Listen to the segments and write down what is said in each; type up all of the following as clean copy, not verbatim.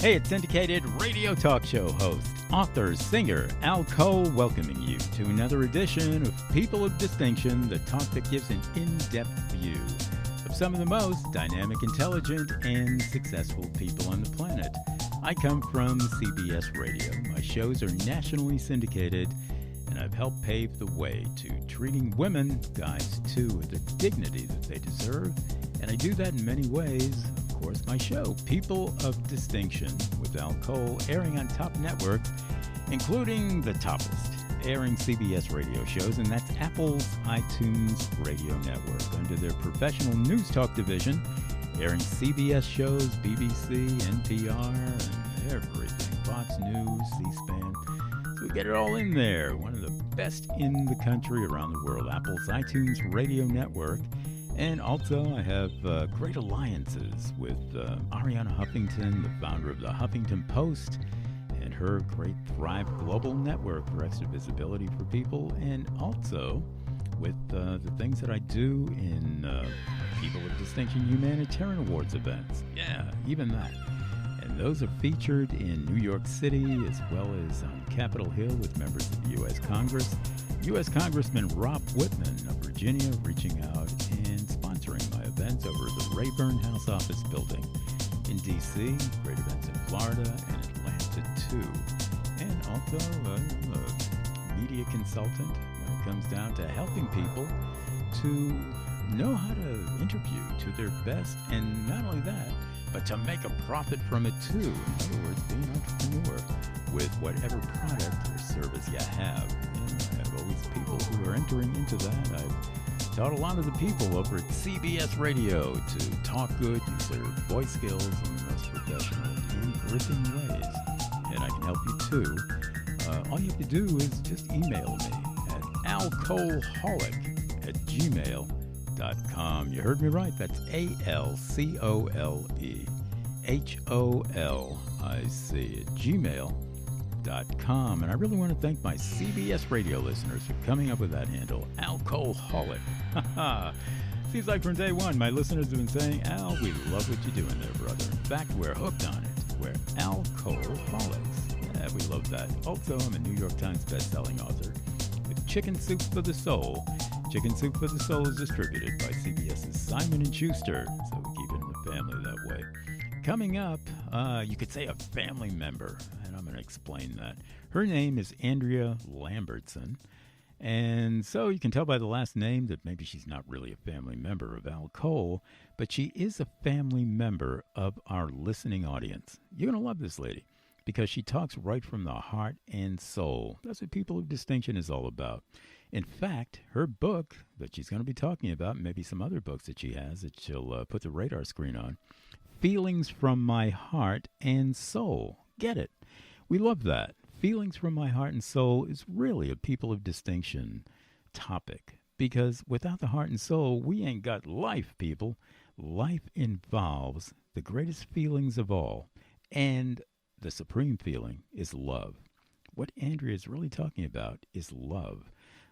Hey, it's syndicated radio talk show host, author, singer Al Cole, welcoming you to another edition of People of Distinction, the talk that gives an in-depth view of some of the most dynamic, intelligent, and successful people on the planet. I come from CBS Radio. My shows are nationally syndicated, and I've helped pave the way to treating women, guys too, with the dignity that they deserve. And I do that in many ways. Of course, my show, People of Distinction, with Al Cole, airing on top networks, including the toppest airing CBS radio shows, and that's Apple's iTunes Radio Network, under their professional news talk division, airing CBS shows, BBC, NPR, and everything, Fox News, C-SPAN. So we get it all in there. One of the best in the country, around the world, Apple's iTunes Radio Network. And also, I have great alliances with Ariana Huffington, the founder of the Huffington Post, and her great Thrive Global Network for extra visibility for people, and also with the things that I do in People of Distinction Humanitarian Awards events. Yeah, even that. And those are featured in New York City as well as on Capitol Hill with members of the U.S. Congress. U.S. Congressman Rob Whitman of Virginia reaching out and sponsoring my events over at the Rayburn House Office Building in D.C., great events in Florida and Atlanta too. And also a media consultant when it comes down to helping people to know how to interview to their best, and not only that, but to make a profit from it too. In other words, be an entrepreneur with whatever product or service you have. And I have always people who are entering into that. I've taught a lot of the people over at CBS Radio to talk good, use their voice skills in the most professional and gripping ways. And I can help you too. All you have to do is just email me at alcoleholic@gmail.com. You heard me right. That's ALCOLEHOLIC@gmail.com. And I really want to thank my CBS radio listeners for coming up with that handle, Alcoholic. Seems like from day one, my listeners have been saying, Al, we love what you're doing there, brother. In fact, we're hooked on it. We're Alcoholics. Yeah, we love that. Also, I'm a New York Times best-selling author with Chicken Soup for the Soul. Chicken Soup for the Soul is distributed by CBS's Simon & Schuster, so we keep it in the family that way. Coming up, you could say a family member, and I'm going to explain that. Her name is Andrea Lambertson, and so you can tell by the last name that maybe she's not really a family member of Al Cole, but she is a family member of our listening audience. You're going to love this lady, because she talks right from the heart and soul. That's what People of Distinction is all about. In fact, her book that she's going to be talking about, maybe some other books that she has that she'll put the radar screen on, Feelings from My Heart and Soul. Get it? We love that. Feelings from My Heart and Soul is really a People of Distinction topic, because without the heart and soul, we ain't got life, people. Life involves the greatest feelings of all, and the supreme feeling is love. What Andrea is really talking about is love.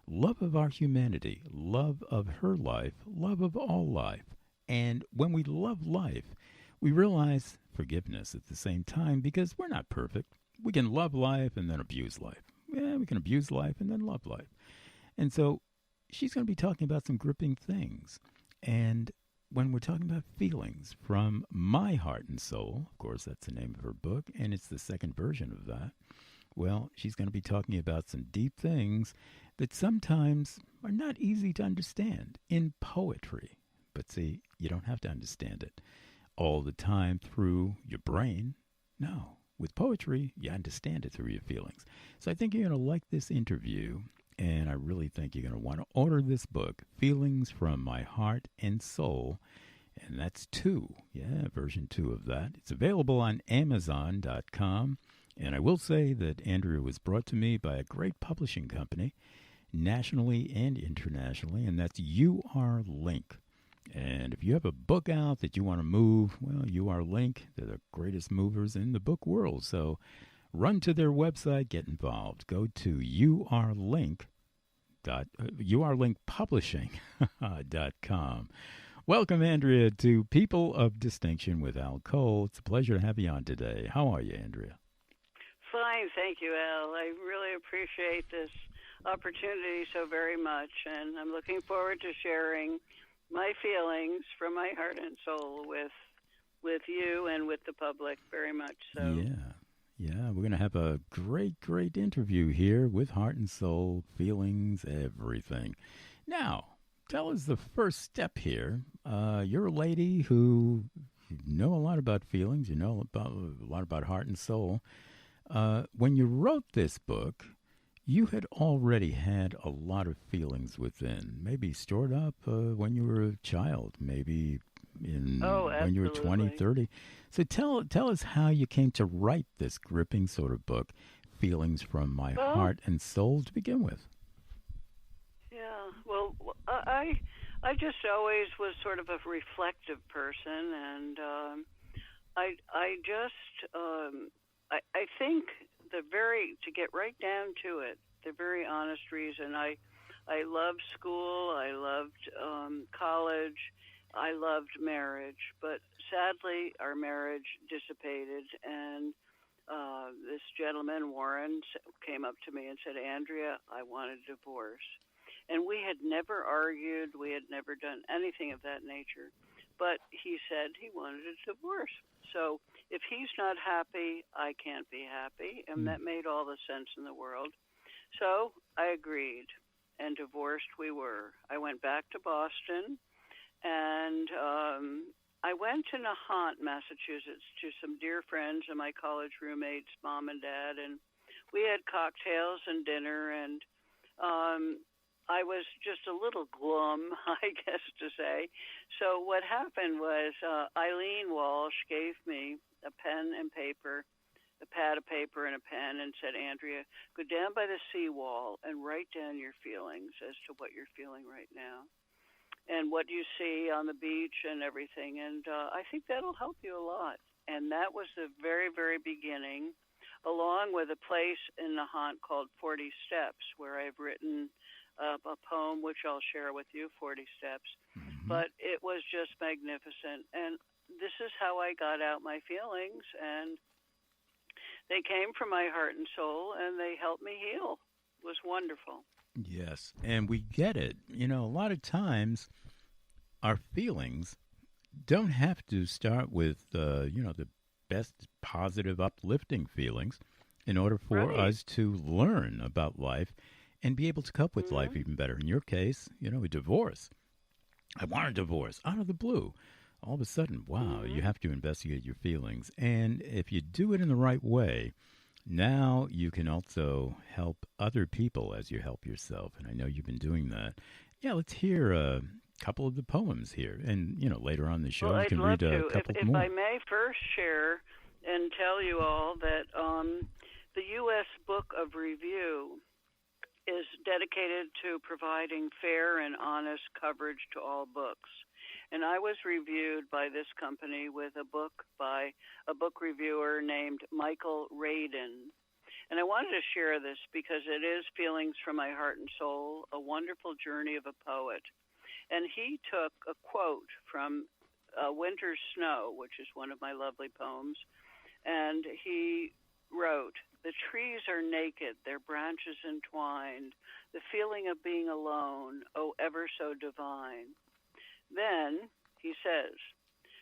Love of our humanity, love of her life, love of all life. And when we love life, we realize forgiveness at the same time, because we're not perfect. We can love life and then abuse life. Yeah, we can abuse life and then love life. And so she's going to be talking about some gripping things. And when we're talking about feelings from my heart and soul, of course, that's the name of her book, and it's the second version of that. Well, she's going to be talking about some deep things that sometimes are not easy to understand in poetry. But see, you don't have to understand it all the time through your brain. No. With poetry, you understand it through your feelings. So I think you're going to like this interview, and I really think you're going to want to order this book, Feelings from My Heart and Soul, and that's 2. Yeah, version 2 of that. It's available on Amazon.com, and I will say that Andrea was brought to me by a great publishing company, nationally and internationally, and that's UR Link. And if you have a book out that you want to move, well, UR Link, they're the greatest movers in the book world. So run to their website, get involved. Go to urlinkpublishing.com. Welcome, Andrea, to People of Distinction with Al Cole. It's a pleasure to have you on today. How are you, Andrea? Fine, thank you, Al. I really appreciate this opportunity so very much, and I'm looking forward to sharing my feelings from my heart and soul with you and with the public very much so. Yeah, we're going to have a great interview here with heart and soul, feelings, everything. Now, tell us the first step here. You're a lady who you know a lot about feelings, you know a lot about heart and soul. When you wrote this book, you had already had a lot of feelings within, maybe stored up when you were a child, maybe Oh, when you were 20, absolutely. 30. So tell us how you came to write this gripping sort of book, Feelings from My Well, Heart and Soul, to begin with. yeah. Well, I just always was sort of a reflective person, and I just I think to get right down to it, the very honest reason I loved school, I loved college, I loved marriage, but sadly our marriage dissipated, and this gentleman Warren came up to me and said, "Andrea, I want a divorce." And we had never argued, we had never done anything of that nature. But he said he wanted a divorce. So if he's not happy, I can't be happy. And Mm. that made all the sense in the world. So I agreed, and divorced we were. I went back to Boston, and I went to Nahant, Massachusetts, to some dear friends and my college roommates, mom and dad, and we had cocktails and dinner, and um, I was just a little glum, I guess to say. So what happened was Eileen Walsh gave me a pen and paper, a pad of paper and a pen, and said, "Andrea, go down by the seawall and write down your feelings as to what you're feeling right now and what you see on the beach and everything. And I think that'll help you a lot." And that was the very, very beginning, along with a place in the haunt called 40 Steps, where I've written a poem which I'll share with you, 40 Steps. Hmm. But it was just magnificent. And this is how I got out my feelings. And they came from my heart and soul, and they helped me heal. It was wonderful. Yes, and we get it. You know, a lot of times our feelings don't have to start with, the best positive, uplifting feelings in order for Right. us to learn about life and be able to cope with life Hmm. even better. In your case, a divorce. I want a divorce out of the blue. All of a sudden, wow, you Hmm. have to investigate your feelings. And if you do it in the right way, now you can also help other people as you help yourself. And I know you've been doing that. Yeah, let's hear a couple of the poems here. And, later on in the show, Well, you I'd can love read a to. couple If I more. may first share and tell you all that the U.S. Book of Review is dedicated to providing fair and honest coverage to all books. And I was reviewed by this company with a book by a book reviewer named Michael Radin. And I wanted to share this because it is Feelings from My Heart and Soul, a wonderful journey of a poet. And he took a quote from Winter's Snow, which is one of my lovely poems, and he wrote, "The trees are naked, their branches entwined, the feeling of being alone, oh, ever so divine." Then he says,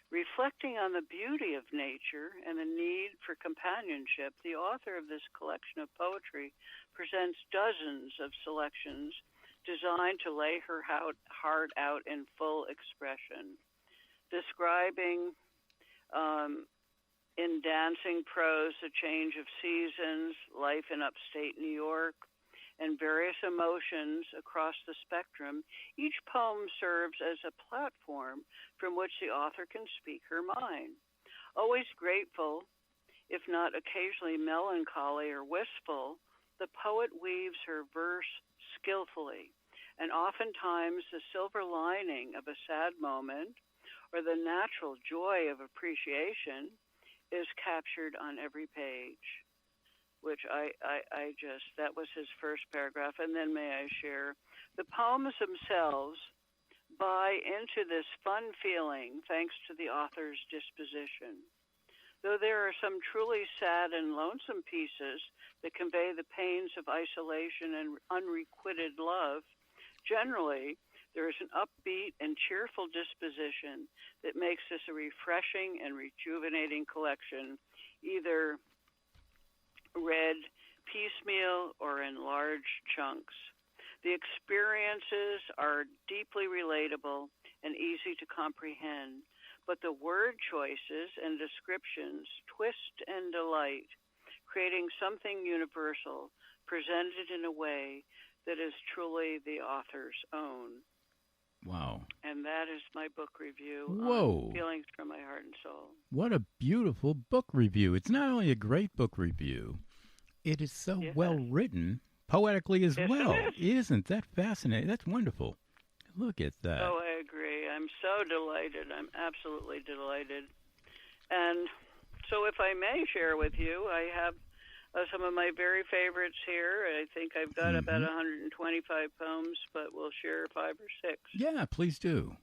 reflecting on the beauty of nature and the need for companionship, the author of this collection of poetry presents dozens of selections designed to lay her heart out in full expression, describing um, in dancing prose the change of seasons, life in upstate New York, and various emotions across the spectrum. Each poem serves as a platform from which the author can speak her mind. Always grateful, if not occasionally melancholy or wistful, the poet weaves her verse skillfully, and oftentimes the silver lining of a sad moment or the natural joy of appreciation is captured on every page, which that was his first paragraph. And then may I share, the poems themselves buy into this fun feeling thanks to the author's disposition. Though there are some truly sad and lonesome pieces that convey the pains of isolation and unrequited love, generally there is an upbeat and cheerful disposition that makes this a refreshing and rejuvenating collection, either read piecemeal or in large chunks. The experiences are deeply relatable and easy to comprehend, but the word choices and descriptions twist and delight, creating something universal, presented in a way that is truly the author's own. Wow. And that is my book review. Whoa. Feelings from My Heart and Soul. What a beautiful book review. It's not only a great book review, it is so well written, poetically as well. Isn't that fascinating? That's wonderful. Look at that. Oh, I agree. I'm so delighted. I'm absolutely delighted. And so if I may share with you, I have some of my very favorites here. I think I've got about 125 poems, but we'll share 5 or 6. Yeah, please do.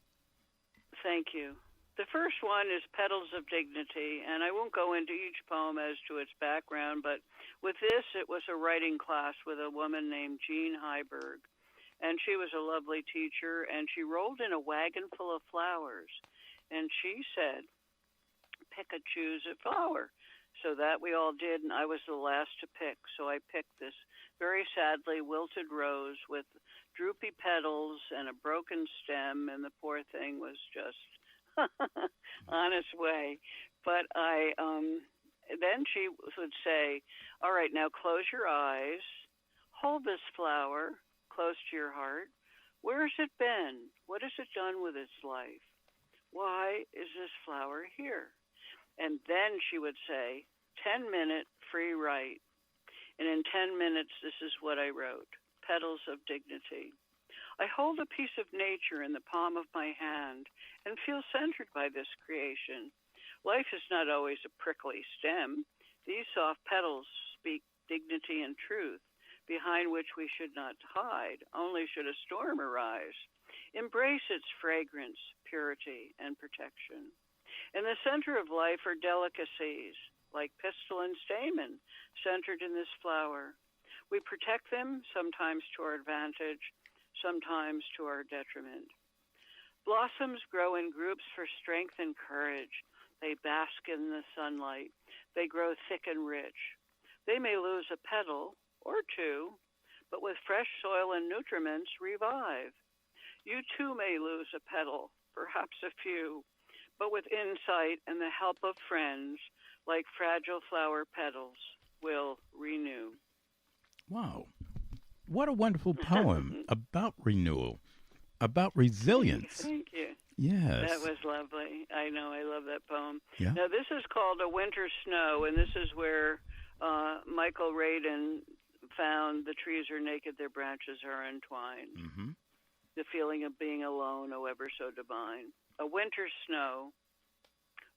Thank you. The first one is Petals of Dignity, and I won't go into each poem as to its background, but with this, it was a writing class with a woman named Jean Heiberg, and she was a lovely teacher, and she rolled in a wagon full of flowers, and she said, pick a choose a flower. So that we all did, and I was the last to pick, so I picked this very sadly wilted rose with droopy petals and a broken stem, and the poor thing was just on its way. But then she would say, all right, now close your eyes, hold this flower close to your heart. Where has it been? What has it done with its life? Why is this flower here? And then she would say, 10-minute free write. And in 10 minutes, this is what I wrote, Petals of Dignity. I hold a piece of nature in the palm of my hand and feel centered by this creation. Life is not always a prickly stem. These soft petals speak dignity and truth, behind which we should not hide, only should a storm arise. Embrace its fragrance, purity, and protection. In the center of life are delicacies, like pistil and stamen, centered in this flower. We protect them, sometimes to our advantage, sometimes to our detriment. Blossoms grow in groups for strength and courage. They bask in the sunlight. They grow thick and rich. They may lose a petal or two, but with fresh soil and nutriments, revive. You too may lose a petal, perhaps a few, but with insight and the help of friends, like fragile flower petals, will renew. Wow. What a wonderful poem about renewal, about resilience. Thank you. Yes. That was lovely. I know. I love that poem. Yeah. Now, this is called A Winter Snow, and this is where Michael Radin found the trees are naked, their branches are entwined. Mm-hmm. The feeling of being alone, oh, ever so divine. A winter snow.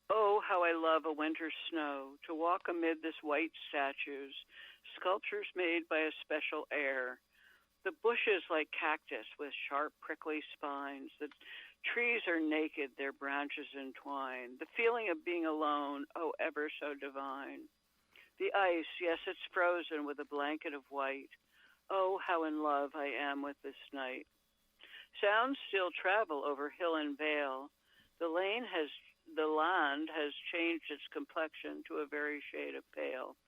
Oh, how I love a winter snow, to walk amid this white statues, sculptures made by a special air. The bushes like cactus with sharp, prickly spines. The trees are naked, their branches entwined. The feeling of being alone, oh, ever so divine. The ice, yes, it's frozen with a blanket of white. Oh, how in love I am with this night. Sounds still travel over hill and vale. The land has changed its complexion to a very shade of pale.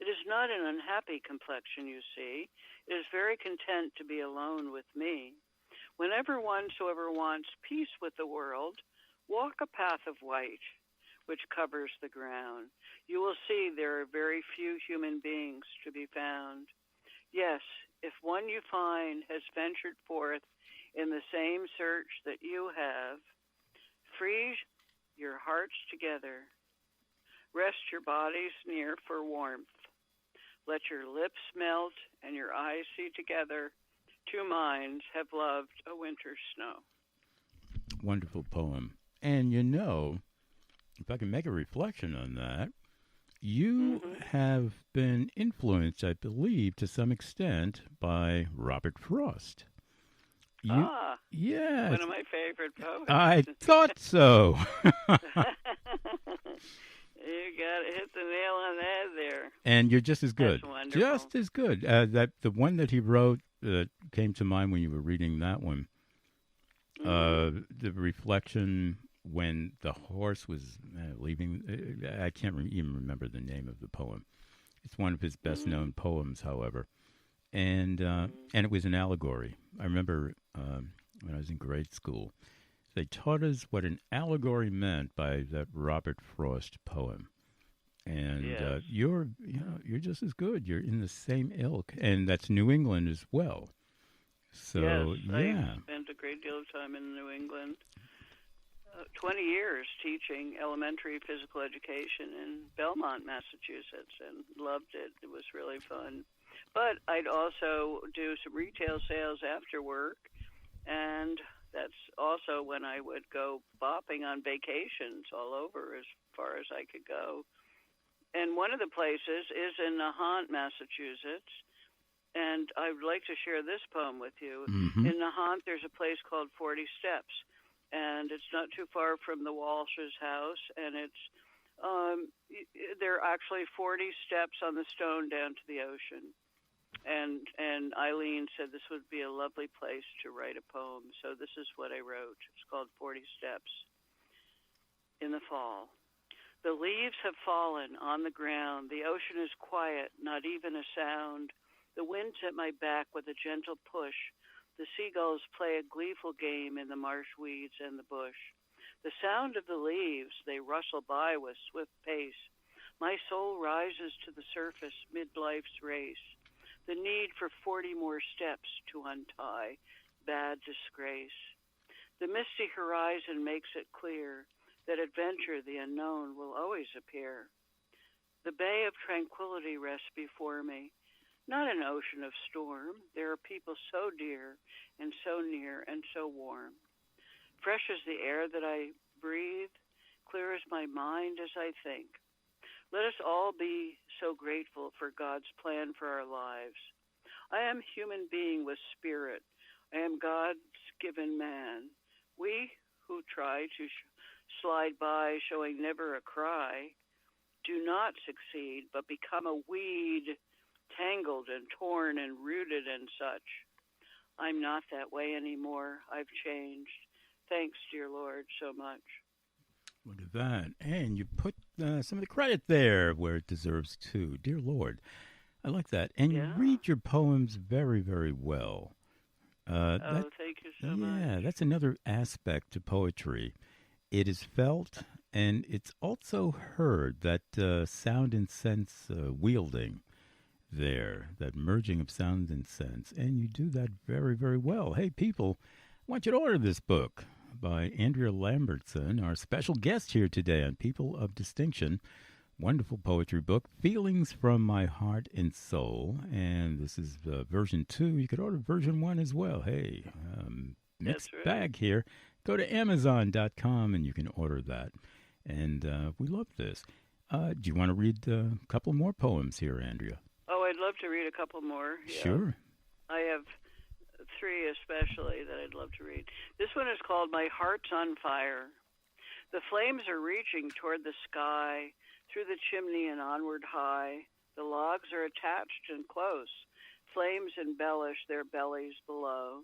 It is not an unhappy complexion, you see. It is very content to be alone with me. Whenever one so ever wants peace with the world, walk a path of white, which covers the ground. You will see there are very few human beings to be found. Yes, if one you find has ventured forth in the same search that you have, freeze your hearts together. Rest your bodies near for warmth. Let your lips melt and your eyes see together. Two minds have loved a winter snow. Wonderful poem. And you know, if I can make a reflection on that, you have been influenced, I believe, to some extent by Robert Frost. Yes. One of my favorite poets. I thought so. You got hit the nail on the head there. And you're just as good. That's wonderful. Just as good. That the one that he wrote came to mind when you were reading that one. The reflection when the horse was leaving. I can't even remember the name of the poem. It's one of his best-known poems, however. And it was an allegory. I remember when I was in grade school, they taught us what an allegory meant by that Robert Frost poem. And you're just as good. You're in the same ilk, and that's New England as well. So yes, I spent a great deal of time in New England. 20 years teaching elementary physical education in Belmont, Massachusetts, and loved it. It was really fun. But I'd also do some retail sales after work, and that's also when I would go bopping on vacations all over as far as I could go. And one of the places is in Nahant, Massachusetts, and I would like to share this poem with you. Mm-hmm. In Nahant, there's a place called 40 Steps, and it's not too far from the Walsh's house, and it's there are actually 40 steps on the stone down to the ocean. And Eileen said this would be a lovely place to write a poem, so this is what I wrote. It's called 40 Steps. In the fall. The leaves have fallen on the ground. The ocean is quiet, not even a sound. The wind's at my back with a gentle push. The seagulls play a gleeful game in the marsh weeds and the bush. The sound of the leaves, they rustle by with swift pace. My soul rises to the surface mid-life's race. The need for 40 more steps to untie, bad disgrace. The misty horizon makes it clear that adventure, the unknown, will always appear. The bay of tranquility rests before me, not an ocean of storm. There are people so dear and so near and so warm. Fresh as the air that I breathe, clear as my mind as I think. Let us all be so grateful for God's plan for our lives. I am human being with spirit. I am God's given man. We who try to slide by showing never a cry do not succeed, but become a weed, tangled and torn and rooted and such. I'm not that way anymore. I've changed. Thanks, dear Lord, so much. Look at that. And you put some of the credit there where it deserves to. Dear Lord. I like that. And you read your poems very, very well. Thank you so much. Yeah, that's another aspect to poetry. It is felt and it's also heard, that sound and sense wielding there, that merging of sound and sense. And you do that very, very well. Hey, people, I want you to order this book by Andrea Lambertson, our special guest here today on People of Distinction. Wonderful poetry book, Feelings from My Heart and Soul. And this is version 2. You could order version 1 as well. Hey, mixed bag here. Go to Amazon.com and you can order that. And we love this. Do you want to read a couple more poems here, Andrea? Oh, I'd love to read a couple more. Yeah. Sure. I have 3 especially that I'd love to read. This one is called My Heart's on Fire. The flames are reaching toward the sky, through the chimney and onward high. The logs are attached and close. Flames embellish their bellies below.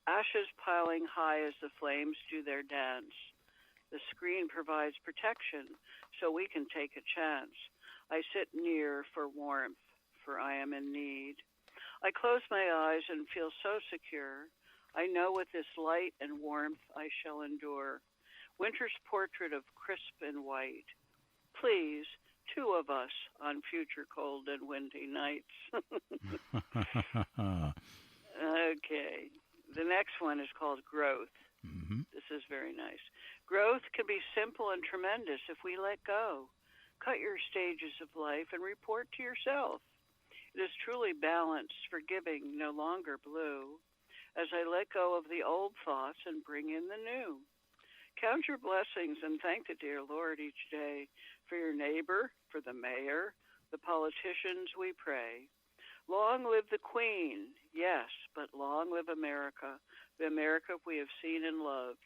Ashes piling high as the flames do their dance. The screen provides protection, so we can take a chance. I sit near for warmth, for I am in need. I close my eyes and feel so secure. I know with this light and warmth I shall endure. Winter's portrait of crisp and white. Please, 2 of us on future cold and windy nights. Okay. The next one is called Growth. Mm-hmm. This is very nice. Growth can be simple and tremendous if we let go. Cut your stages of life and report to yourself. It is truly balanced, forgiving, no longer blue, as I let go of the old thoughts and bring in the new. Count your blessings and thank the dear Lord each day. For your neighbor, for the mayor, the politicians we pray. Long live the Queen, yes, but long live America, the America we have seen and loved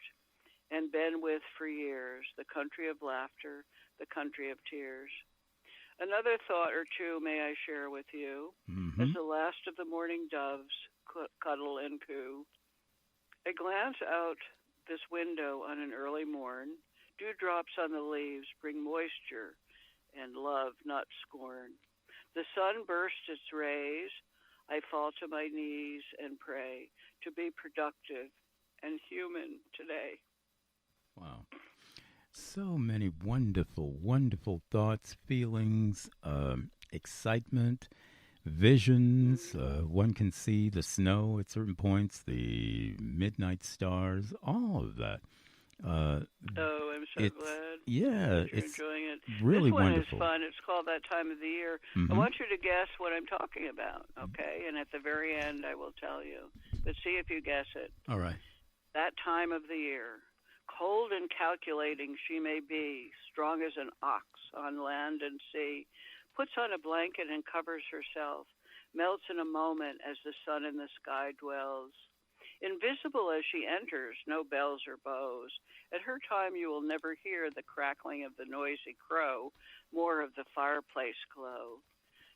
and been with for years, the country of laughter, the country of tears. Another thought or two may I share with you, as the last of the morning doves cuddle and coo. I glance out this window on an early morn. Dewdrops on the leaves bring moisture and love, not scorn. The sun bursts its rays. I fall to my knees and pray to be productive and human today. Wow. So many wonderful, wonderful thoughts, feelings, excitement, visions. One can see the snow at certain points, the midnight stars, all of that. I'm so glad. Yeah, you're it's enjoying it. really this one wonderful. Is fun. It's called That Time of the Year. I want you to guess what I'm talking about, okay? And at the very end, I will tell you. But see if you guess it. All right. That time of the year. Cold and calculating she may be, strong as an ox on land and sea, puts on a blanket and covers herself, melts in a moment as the sun in the sky dwells. Invisible as she enters, no bells or bows. At her time you will never hear the crackling of the noisy crow, more of the fireplace glow.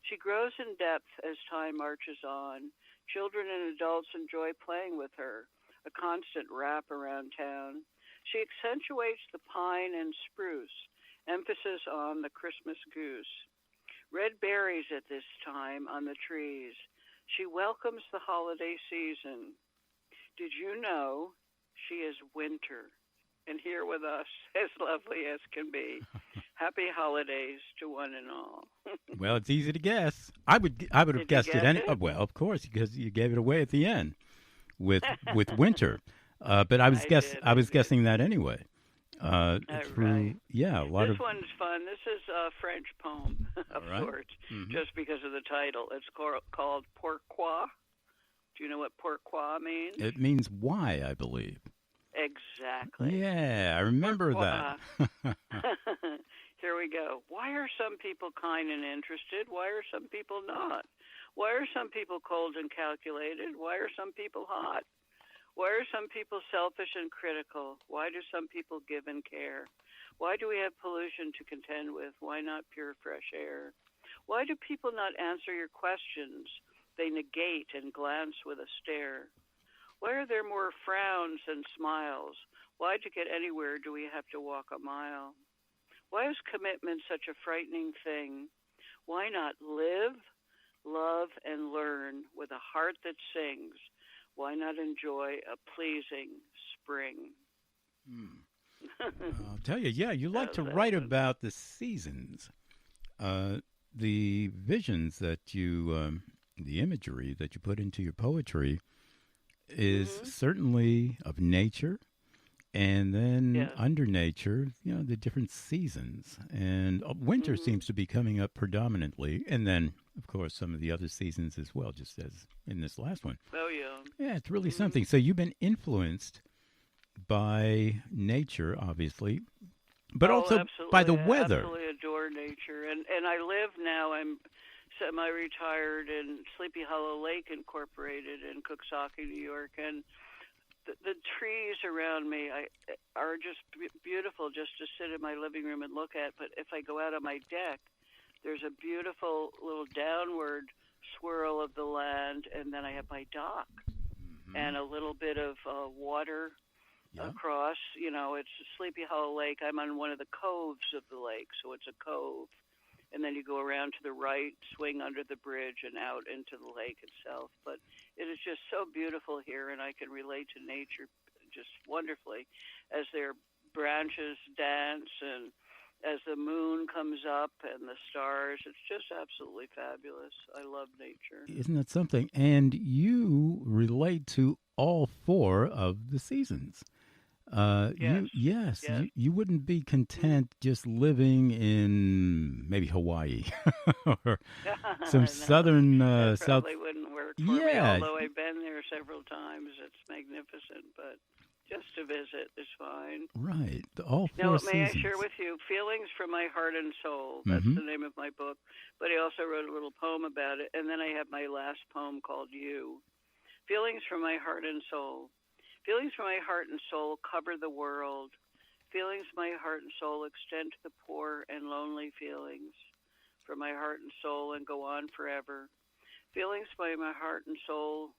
She grows in depth as time marches on. Children and adults enjoy playing with her, a constant wrap around town. She accentuates the pine and spruce, emphasis on the Christmas goose. Red berries at this time on the trees. She welcomes the holiday season. Did you know she is winter and here with us, as lovely as can be? Happy holidays to one and all. Well, it's easy to guess. I would have guessed it. It? Well, of course, because you gave it away at the end with winter. But I was guessing that anyway. Right. Yeah, a lot this of. one's fun. This is a French poem of sorts, just because of the title. It's called Pourquoi. Do you know what pourquoi means? It means why, I believe. Exactly. Yeah, I remember that. Here we go. Why are some people kind and interested? Why are some people not? Why are some people cold and calculated? Why are some people hot? Why are some people selfish and critical? Why do some people give and care? Why do we have pollution to contend with? Why not pure fresh air? Why do people not answer your questions? They negate and glance with a stare. Why are there more frowns than smiles? Why, to get anywhere, do we have to walk a mile? Why is commitment such a frightening thing? Why not live, love, and learn with a heart that sings? Why not enjoy a pleasing spring? I'll tell you, yeah, you like to write about the seasons, the visions that you, the imagery that you put into your poetry is certainly of nature, and then under nature, you know, the different seasons. And winter seems to be coming up predominantly, and then, of course, some of the other seasons as well, just as in this last one. Oh, yeah. Yeah, it's really something. So you've been influenced by nature, obviously, but also absolutely. by the I weather. absolutely adore nature. And I live now, I'm semi-retired in Sleepy Hollow Lake Incorporated in Coxsackie, New York, and the trees around me are just beautiful just to sit in my living room and look at. But if I go out on my deck, there's a beautiful little downward swirl of the land, and then I have my dock and a little bit of water across. You know, it's Sleepy Hollow Lake. I'm on one of the coves of the lake, so it's a cove. And then you go around to the right, swing under the bridge, and out into the lake itself. But it is just so beautiful here, and I can relate to nature just wonderfully as their branches dance and as the moon comes up and the stars. It's just absolutely fabulous. I love nature. Isn't that something? And you relate to all four of the seasons. Yes. You wouldn't be content just living in maybe Hawaii or some southern that South. probably wouldn't work for me, although I've been there several times. It's magnificent, but Just to visit is fine. Right. All Now, four may I seasons. share with you Feelings from My Heart and Soul? That's Mm-hmm. the name of my book. But I also wrote a little poem about it. And then I have my last poem called You. Feelings from My Heart and Soul. Feelings from my heart and soul cover the world. Feelings from my heart and soul extend to the poor and lonely feelings from my heart and soul and go on forever. Feelings from my heart and soul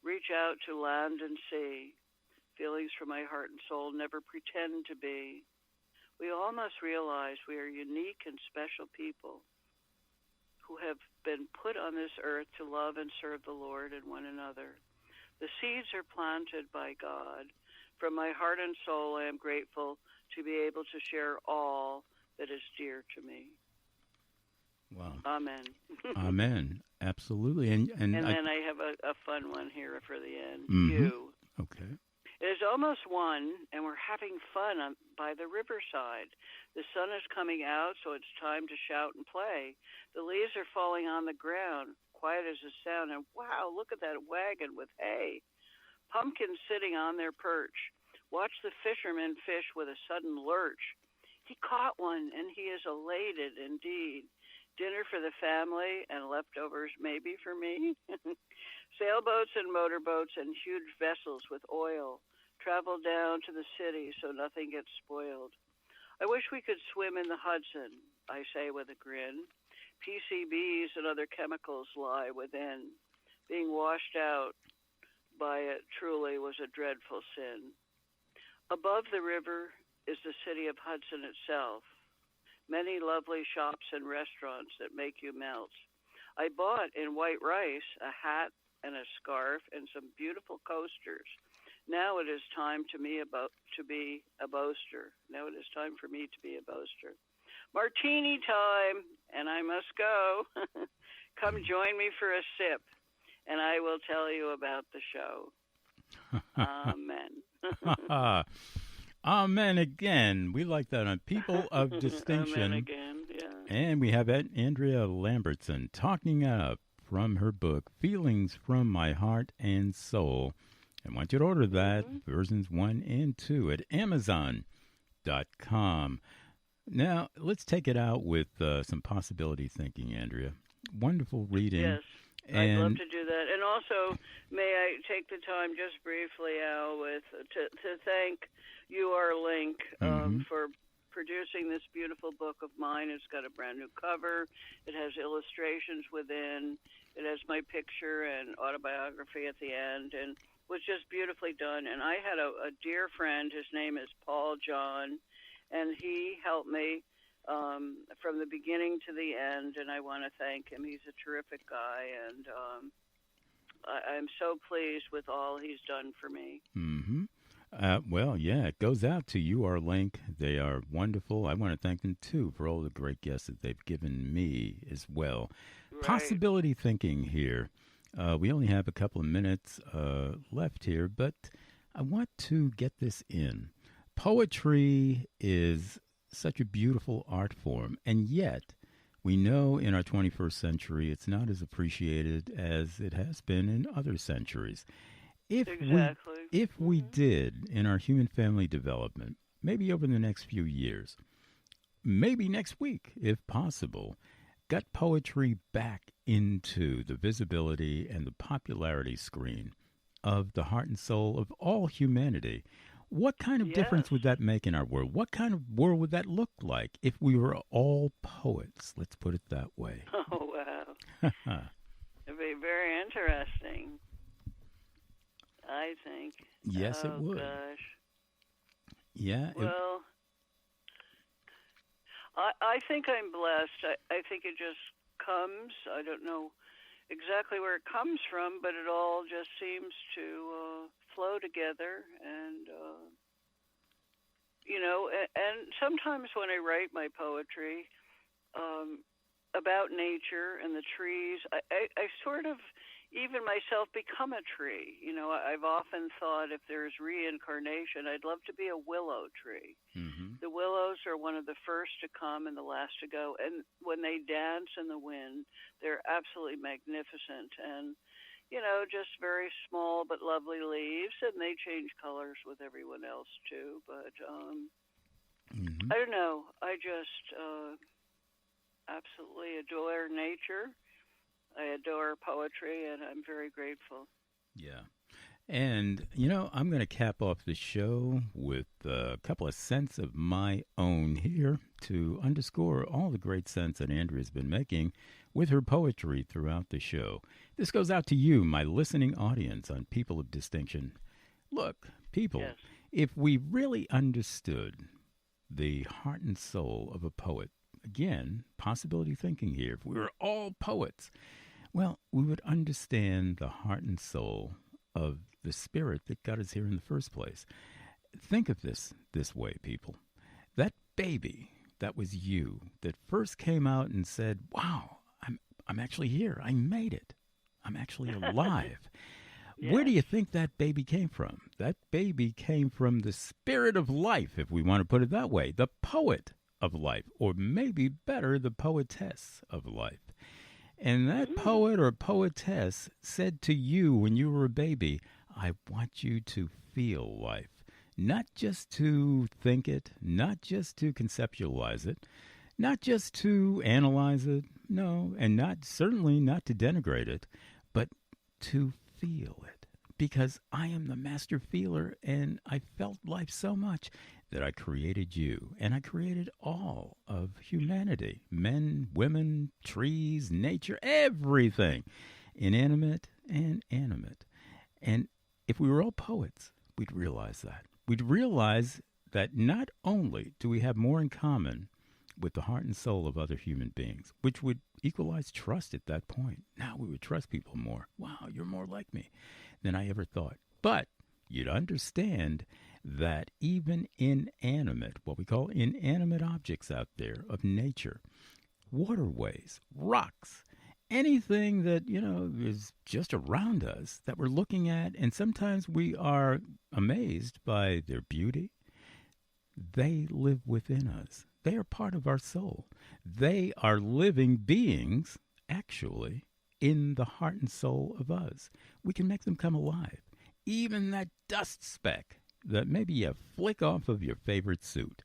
reach out to land and sea. Feelings from my heart and soul never pretend to be. We all must realize we are unique and special people who have been put on this earth to love and serve the Lord and one another. The seeds are planted by God. From my heart and soul, I am grateful to be able to share all that is dear to me. Wow. Amen. Amen. Absolutely. And then I have a fun one here for the end. Mm-hmm. You. Okay. It is almost 1, and we're having fun by the riverside. The sun is coming out, so it's time to shout and play. The leaves are falling on the ground, quiet as a sound, and wow, look at that wagon with hay. Pumpkins sitting on their perch. Watch the fisherman fish with a sudden lurch. He caught one, and he is elated indeed. Dinner for the family and leftovers maybe for me. Sailboats and motorboats and huge vessels with oil travel down to the city so nothing gets spoiled. I wish we could swim in the Hudson, I say with a grin. PCBs and other chemicals lie within. Being washed out by it truly was a dreadful sin. Above the river is the city of Hudson itself. Many lovely shops and restaurants that make you melt. I bought in white rice a hat and a scarf and some beautiful coasters. Now it is time to be a boaster. Now it is time for me to be a boaster. Martini time, and I must go. Come join me for a sip, and I will tell you about the show. Amen. Amen again. We like that on People of Distinction. Amen again, yeah. And we have Andrea Lambertson talking up from her book, Feelings from My Heart and Soul. I want you to order that, versions 1 and 2, at Amazon.com. Now, let's take it out with some possibility thinking, Andrea. Wonderful reading. Yes, I'd love to do that. And also, may I take the time just briefly, Al, to thank Link for producing this beautiful book of mine. It's got a brand new cover. It has illustrations within. It has my picture and autobiography at the end, and was just beautifully done. And I had a dear friend. His name is Paul John, and he helped me from the beginning to the end, and I want to thank him. He's a terrific guy, and I'm so pleased with all he's done for me. Mm-hmm. Well, yeah, it goes out to Link. They are wonderful. I want to thank them, too, for all the great guests that they've given me as well. Right. Possibility thinking here. We only have a couple of minutes left here, but I want to get this in. Poetry is such a beautiful art form, and yet we know in our 21st century it's not as appreciated as it has been in other centuries. If we did in our human family development, maybe over the next few years, maybe next week, if possible, got poetry back into the visibility and the popularity screen of the heart and soul of all humanity, what kind of difference would that make in our world? What kind of world would that look like if we were all poets? Let's put it that way. Oh, wow. It'd be very interesting, I think. Yes, it would. Gosh. Yeah. Well, I think I'm blessed. I think it just comes. I don't know exactly where it comes from, but it all just seems to flow together. And, and sometimes when I write my poetry about nature and the trees, I sort of even myself become a tree. I've often thought if there's reincarnation, I'd love to be a willow tree. Mm-hmm. The willows are one of the first to come and the last to go. And when they dance in the wind, they're absolutely magnificent. And, just very small but lovely leaves, and they change colors with everyone else too. But Mm-hmm. I don't know. I just absolutely adore nature. I adore poetry, and I'm very grateful. Yeah. And, I'm going to cap off the show with a couple of cents of my own here to underscore all the great sense that Andrea's been making with her poetry throughout the show. This goes out to you, my listening audience on People of Distinction. Look, people, Yes. if we really understood the heart and soul of a poet, again, possibility thinking here, if we were all poets, well, we would understand the heart and soul of the spirit that got us here in the first place. Think of this way, people. That baby that was you that first came out and said, "Wow, I'm actually here. I made it. I'm actually alive." Yes. Where do you think that baby came from? That baby came from the spirit of life, if we want to put it that way, the poet of life, or maybe better, the poetess of life. And that poet or poetess said to you when you were a baby, "I want you to feel life." Not just to think it, not just to conceptualize it, not just to analyze it, no, and certainly not to denigrate it, but to feel it. Because I am the master feeler, and I felt life so much that I created you, and I created all of humanity, men, women, trees, nature, everything, inanimate and animate. And if we were all poets, we'd realize that. We'd realize that not only do we have more in common with the heart and soul of other human beings, which would equalize trust at that point. Now we would trust people more. Wow, you're more like me than I ever thought. But you'd understand that even inanimate, what we call inanimate objects out there of nature, waterways, rocks, anything that, is just around us that we're looking at, and sometimes we are amazed by their beauty, they live within us. They are part of our soul. They are living beings, actually, in the heart and soul of us. We can make them come alive. Even that dust speck that maybe you flick off of your favorite suit,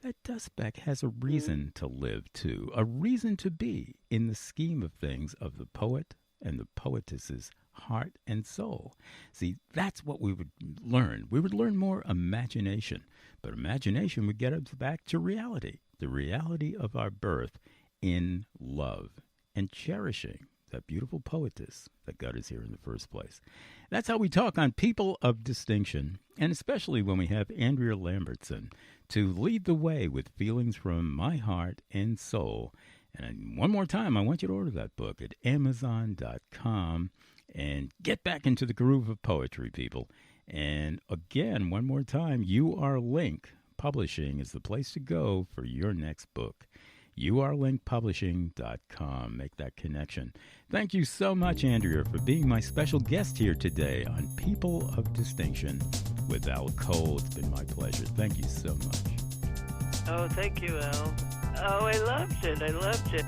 that dust speck has a reason to live too, a reason to be in the scheme of things of the poet and the poetess's heart and soul. See, that's what we would learn. We would learn more imagination, but imagination would get us back to reality, the reality of our birth in love and cherishing that beautiful poetess that got us here in the first place. That's how we talk on People of Distinction, and especially when we have Andrea Lambertson to lead the way with feelings from my heart and soul. And one more time, I want you to order that book at Amazon.com and get back into the groove of poetry, people. And again, one more time, URLink Publishing is the place to go for your next book. urlinkpublishing.com. Make that connection. Thank you so much, Andrea, for being my special guest here today on People of Distinction with Al Cole. It's been my pleasure. Thank you so much. Oh, thank you, Al. Oh, I loved it.